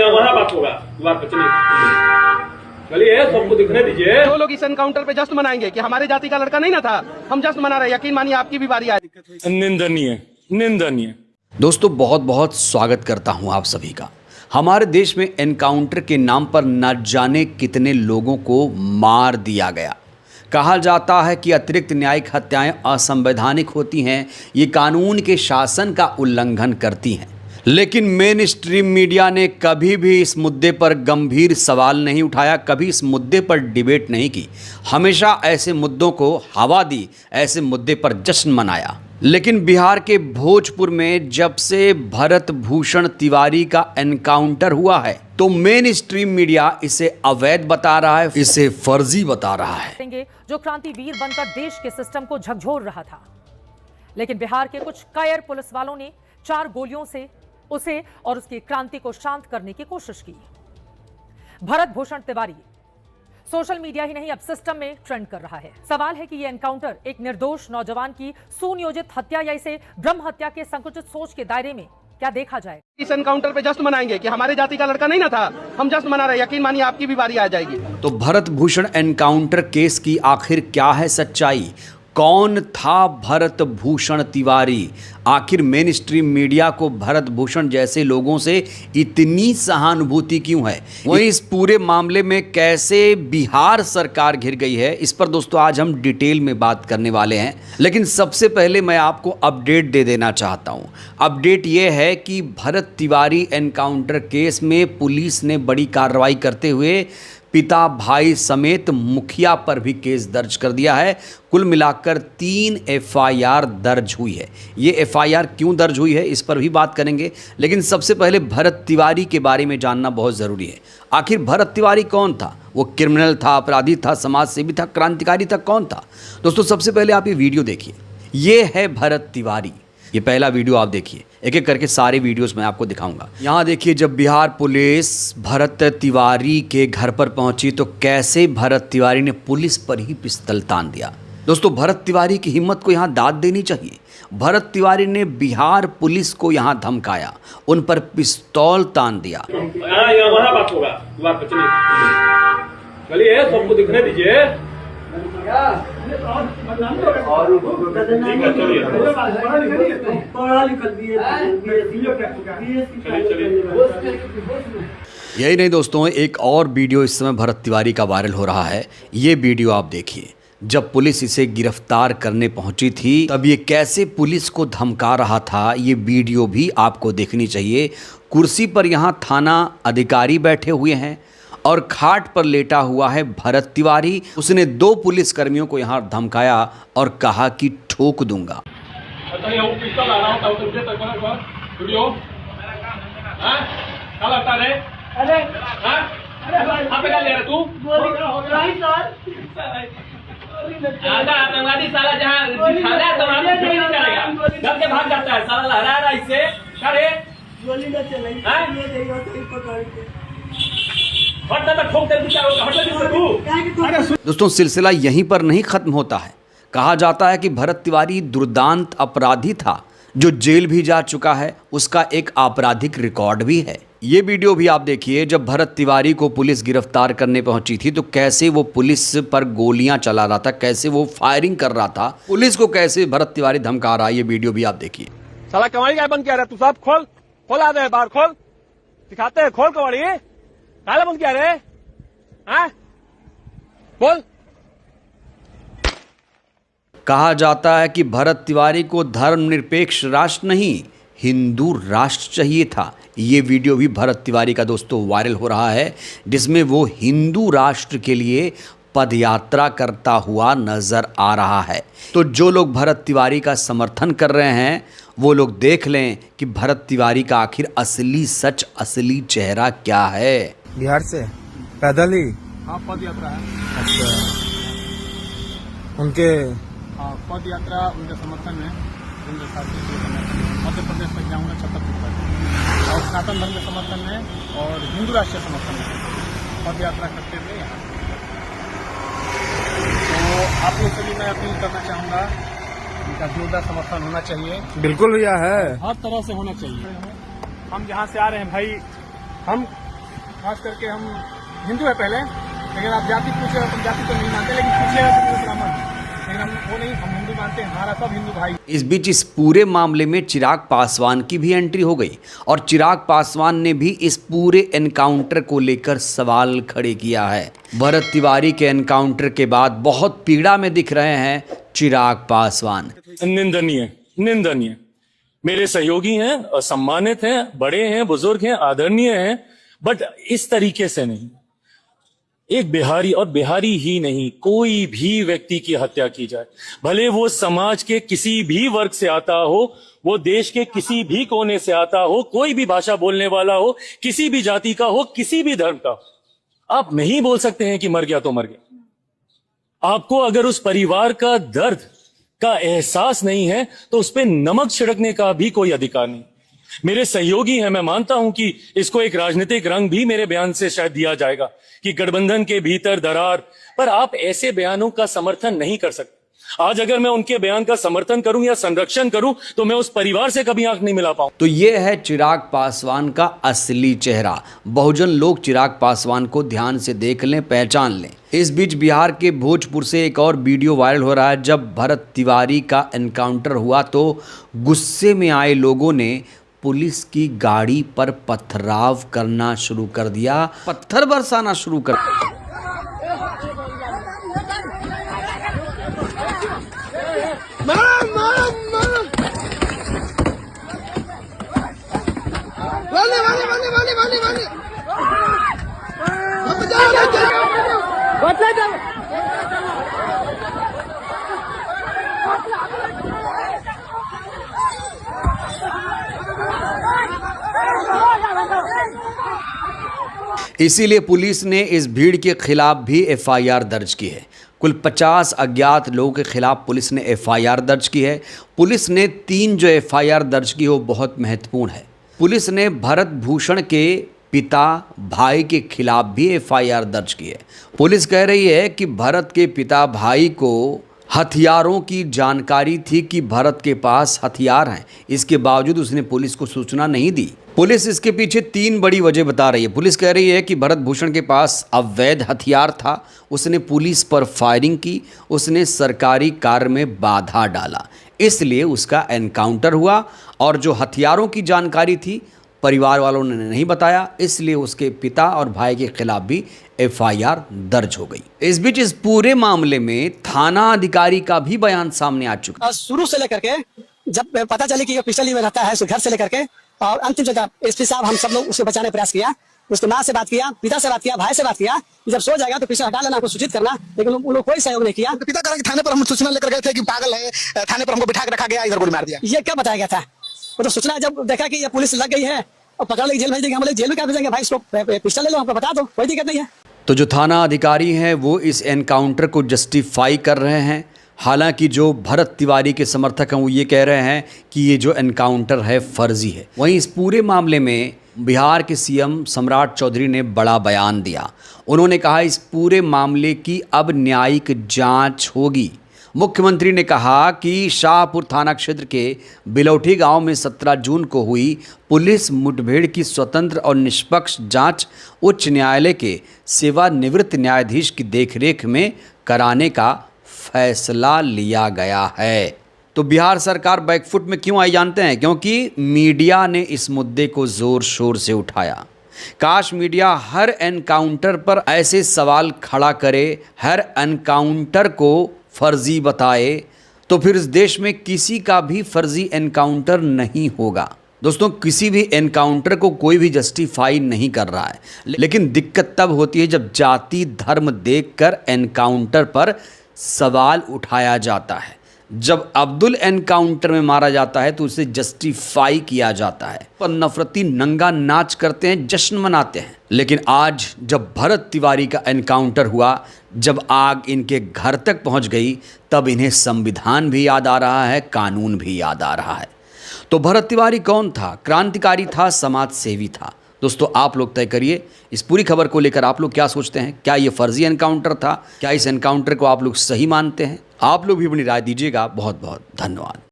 वहाँ बात होगा, द्वार पर चलिए, चलिए सबको दिखने दीजिए। जो लोग इस एनकाउंटर पे जश्न मनाएंगे कि हमारे जाति का लड़का नहीं ना था, हम जश्न मना रहे हैं, यकीन मानिए आपकी भी बारी आएगी। निंदनीय, निंदनीय। दोस्तों बहुत बहुत स्वागत करता हूं आप सभी का। हमारे देश में एनकाउंटर के नाम पर न जाने कितने लोगों को मार दिया गया। कहा जाता है कि अतिरिक्त न्यायिक हत्याएं असंवैधानिक होती हैं, ये कानून के शासन का उल्लंघन करती हैं। लेकिन मेन स्ट्रीम मीडिया ने कभी भी इस मुद्दे पर गंभीर सवाल नहीं उठाया, कभी इस मुद्दे पर डिबेट नहीं की। हमेशा ऐसे मुद्दों को हवा दी, ऐसे मुद्दे पर जश्न मनाया। लेकिन बिहार के भोजपुर में जब से भरत भूषण तिवारी का एनकाउंटर हुआ है तो मेन स्ट्रीम मीडिया इसे अवैध बता रहा है, इसे फर्जी बता रहा है। जो क्रांतिवीर बनकर देश के सिस्टम को झकझोर रहा था, लेकिन बिहार के कुछ कायर पुलिस वालों ने 4 गोलियों से उसे और उसकी क्रांति को शांत करने की कोशिश की। भरत भूषण तिवारी सोशल मीडिया ही नहीं अब सिस्टम में ट्रेंड कर रहा है। सवाल है कि यह एनकाउंटर एक निर्दोष नौजवान की सुनियोजित हत्या या इसे ब्रह्म हत्या के संकुचित सोच के दायरे में क्या देखा जाए। इस एनकाउंटर पे जश्न मनाएंगे कि हमारे जाति का लड़का नहीं ना था, हम जश्न मना रहे हैं, यकीन मानिए आपकी भी बारी आ जाएगी। तो भरत भूषण एनकाउंटर केस की आखिर क्या है सच्चाई? कौन था भरत भूषण तिवारी? आखिर मेन स्ट्रीम मीडिया को भरत भूषण जैसे लोगों से इतनी सहानुभूति क्यों है? वहीं इस पूरे मामले में कैसे बिहार सरकार घिर गई है, इस पर दोस्तों आज हम डिटेल में बात करने वाले हैं। लेकिन सबसे पहले मैं आपको अपडेट दे देना चाहता हूं। अपडेट ये है कि भरत तिवारी एनकाउंटर केस में पुलिस ने बड़ी कार्रवाई करते हुए पिता भाई समेत मुखिया पर भी केस दर्ज कर दिया है। कुल मिलाकर 3 एफआईआर दर्ज हुई है। ये एफआईआर क्यों दर्ज हुई है इस पर भी बात करेंगे, लेकिन सबसे पहले भरत तिवारी के बारे में जानना बहुत ज़रूरी है। आखिर भरत तिवारी कौन था? वो क्रिमिनल था, अपराधी था, समाज सेवी था, क्रांतिकारी था, कौन था? दोस्तों सबसे पहले आप ये वीडियो देखिए। ये है भरत तिवारी। ये पहला वीडियो आप देखिए, एक एक करके सारे वीडियोस मैं आपको दिखाऊंगा। यहाँ देखिए, जब बिहार पुलिस भरत तिवारी के घर पर पहुंची तो कैसे भरत तिवारी ने पुलिस पर ही पिस्तौल तान दिया। दोस्तों भरत तिवारी की हिम्मत को यहाँ दाद देनी चाहिए। भरत तिवारी ने बिहार पुलिस को यहाँ धमकाया, उन पर पिस्तौल तान दिया। वहाँ बात होगा, द्वार पर चलिए, चलिए सबको दिखने दीजिए। यही नहीं दोस्तों, एक और वीडियो इस समय भरत तिवारी का वायरल हो रहा है। ये वीडियो आप देखिए। जब पुलिस इसे गिरफ्तार करने पहुंची थी तब ये कैसे पुलिस को धमका रहा था, ये वीडियो भी आपको देखनी चाहिए। कुर्सी पर यहाँ थाना अधिकारी बैठे हुए हैं और खाट पर लेटा हुआ है भरत तिवारी। उसने 2 पुलिस कर्मियों को यहाँ धमकाया और कहा कि ठोक दूंगा। आतंकवादी साला जहाँ दिखाना है तो नहीं करेगा, डर के भाग जाता है साला, लहरा रहा इससे करे गोली न चलेगी। दोस्तों सिलसिला यहीं पर नहीं खत्म होता है। कहा जाता है कि भरत तिवारी दुर्दांत अपराधी था जो जेल भी जा चुका है, उसका एक आपराधिक रिकॉर्ड भी है। ये वीडियो भी आप देखिए। जब भरत तिवारी को पुलिस गिरफ्तार करने पहुंची थी तो कैसे वो पुलिस पर गोलियां चला रहा था, कैसे वो फायरिंग कर रहा था, पुलिस को कैसे भरत तिवारी धमका रहा है, ये वीडियो भी आप देखिए। साला कमाई क्या बंद किया रहा तू? सब खोल खोल आ रहे बाहर, खोल दिखाते हैं, खोल कमाड़ी काला बंद किया रहे हैं, बोल। कहा जाता है कि भरत तिवारी को धर्मनिरपेक्ष राष्ट्र नहीं, हिंदू राष्ट्र चाहिए था। ये वीडियो भी भरत तिवारी का दोस्तों वायरल हो रहा है, जिसमें वो हिंदू राष्ट्र के लिए पदयात्रा करता हुआ नजर आ रहा है। तो जो लोग भरत तिवारी का समर्थन कर रहे हैं वो लोग देख लें कि भरत तिवारी का आखिर असली सच, असली चेहरा क्या है। बिहार से पैदल ही? हाँ पद यात्रा है। अच्छा, उनके पद यात्रा उनके समर्थन में मध्य प्रदेश तक जाऊँगा, छतरपुर तक, और सनातन धर्म के समर्थन में और हिंदू राष्ट्र के समर्थन में पद यात्रा करते हुए यहाँ। तो आप लोग से भी मैं अपील करना चाहूँगा, इनका जोरदार समर्थन होना चाहिए। बिल्कुल भैया है, हर तरह से होना चाहिए। हम जहाँ से आ रहे हैं भाई, हम खास करके हम हिंदू है पहले, लेकिन आप जाति पूछे हम जाति तो नहीं मानते, लेकिन पूछे तो ब्राह्मण, लेकिन हम वो नहीं, हम हिंदू मानते हैं, हमारा सब हिंदू भाई। इस बीच इस पूरे मामले में चिराग पासवान की भी एंट्री हो गई और चिराग पासवान ने भी इस पूरे एनकाउंटर को लेकर सवाल खड़े किया है। भरत तिवारी के एनकाउंटर के बाद बहुत पीड़ा में दिख रहे हैं चिराग पासवान। निंदनीय, निंदनीय। मेरे सहयोगी हैं, सम्मानित हैं, बड़े हैं, बुजुर्ग हैं, आदरणीय हैं, बट इस तरीके से नहीं। एक बिहारी, और बिहारी ही नहीं, कोई भी व्यक्ति की हत्या की जाए, भले वो समाज के किसी भी वर्ग से आता हो, वो देश के किसी भी कोने से आता हो, कोई भी भाषा बोलने वाला हो, किसी भी जाति का हो, किसी भी धर्म का, आप नहीं बोल सकते हैं कि मर गया तो मर गया। आपको अगर उस परिवार का दर्द का एहसास नहीं है तो उस पर नमक छिड़कने का भी कोई अधिकार नहीं। मेरे सहयोगी हैं, मैं मानता हूं कि इसको एक राजनीतिक रंग भी मेरे बयान से शायद दिया जाएगा कि गठबंधन के भीतर दरार, पर आप ऐसे बयानों का समर्थन नहीं कर सकते। आज अगर मैं उनके बयान का समर्थन करूं या संरक्षण करूं तो मैं उस परिवार से कभी आंख नहीं मिला पाऊं। तो ये है चिराग पासवान का असली चेहरा। बहुजन लोग चिराग पासवान को ध्यान से देख लें, पहचान लें। इस बीच बिहार के भोजपुर से एक और वीडियो वायरल हो रहा है। जब भरत तिवारी का एनकाउंटर हुआ तो गुस्से में आए लोगों ने पुलिस की गाड़ी पर पथराव करना शुरू कर दिया, पत्थर बरसाना शुरू कर दिया। इसीलिए पुलिस ने इस भीड़ के खिलाफ भी एफआईआर दर्ज की है। कुल 50 अज्ञात लोगों के खिलाफ पुलिस ने एफआईआर दर्ज की है। पुलिस ने 3 जो एफआईआर दर्ज की है वो बहुत महत्वपूर्ण है। पुलिस ने भरत भूषण के पिता भाई के खिलाफ भी एफआईआर दर्ज की है। पुलिस कह रही है कि भरत के पिता भाई को हथियारों की जानकारी थी कि भरत के पास हथियार हैं, इसके बावजूद उसने पुलिस को सूचना नहीं दी। पुलिस इसके पीछे 3 बड़ी वजह बता रही है। पुलिस कह रही है कि भरत भूषण के पास अवैध हथियार था, उसने पुलिस पर फायरिंग की, उसने सरकारी कार्य में बाधा डाला, इसलिए उसका एनकाउंटर हुआ, और जो हथियारों की जानकारी थी परिवार वालों ने नहीं बताया, इसलिए उसके पिता और भाई के खिलाफ भी एफआईआर दर्ज हो गई। इस बीच इस पूरे मामले में थाना अधिकारी का भी बयान सामने आ चुका है। शुरू से लेकर के जब पता चले कि ये पिछली में रहता है, घर से लेकर के और अंतिम जगह एसपी साहब, हम सब लोग उसे बचाने का प्रयास किया, उसके माँ से बात किया, पिता से बात किया, भाई से बात किया, जब सो जाएगा तो पीछे हटा लेना, आपको सूचित करना, लेकिन उन लोग कोई सहयोग नहीं किया। पिता कह रहे थाने पर हम सूचना लेकर गए थे कि पागल है, थाने पर हमको बिठा के रखा गया, इधर गोली मार दिया। ये क्या बताया गया था? वो तो सूचना जब देखा कि ये पुलिस लग गई है और पकड़ लेके जेल भेज देंगे, हम लोग जेल में क्या भेजेंगे? भाई इसको पिस्टल ले लो, हमको बता दो, कोई दिक्कत नहीं है। तो जो थाना अधिकारी हैं वो इस एनकाउंटर को जस्टिफाई कर रहे हैं। हालांकि जो भरत तिवारी के समर्थक हैं वो ये कह रहे हैं कि ये जो एनकाउंटर है फर्जी है। वहीं इस पूरे मामले में बिहार के सीएम सम्राट चौधरी ने बड़ा बयान दिया। उन्होंने कहा इस पूरे मामले की अब न्यायिक जांच होगी। मुख्यमंत्री ने कहा कि शाहपुर थाना क्षेत्र के बिलौठी गांव में 17 जून को हुई पुलिस मुठभेड़ की स्वतंत्र और निष्पक्ष जांच उच्च न्यायालय के सेवानिवृत्त न्यायाधीश की देखरेख में कराने का फैसला लिया गया है। तो बिहार सरकार बैकफुट में क्यों आई जानते हैं? क्योंकि मीडिया ने इस मुद्दे को जोर शोर से उठाया। काश मीडिया हर एनकाउंटर पर ऐसे सवाल खड़ा करे, हर एनकाउंटर को फर्जी बताए, तो फिर इस देश में किसी का भी फर्जी एनकाउंटर नहीं होगा। दोस्तों, किसी भी एनकाउंटर को कोई भी जस्टिफाई नहीं कर रहा है, लेकिन दिक्कत तब होती है जब जाति धर्म देखकर एनकाउंटर पर सवाल उठाया जाता है। जब अब्दुल एनकाउंटर में मारा जाता है तो उसे जस्टिफाई किया जाता है, पर नफरती नंगा नाच करते हैं, जश्न मनाते हैं। लेकिन आज जब भरत तिवारी का एनकाउंटर हुआ, जब आग इनके घर तक पहुंच गई, तब इन्हें संविधान भी याद आ रहा है, कानून भी याद आ रहा है। तो भरत तिवारी कौन था? क्रांतिकारी था, समाज सेवी था। दोस्तों, आप लोग तय करिए इस पूरी खबर को लेकर आप लोग क्या सोचते हैं। क्या ये फर्जी एनकाउंटर था? क्या इस एनकाउंटर को आप लोग सही मानते हैं? आप लोग भी अपनी राय दीजिएगा। बहुत बहुत धन्यवाद।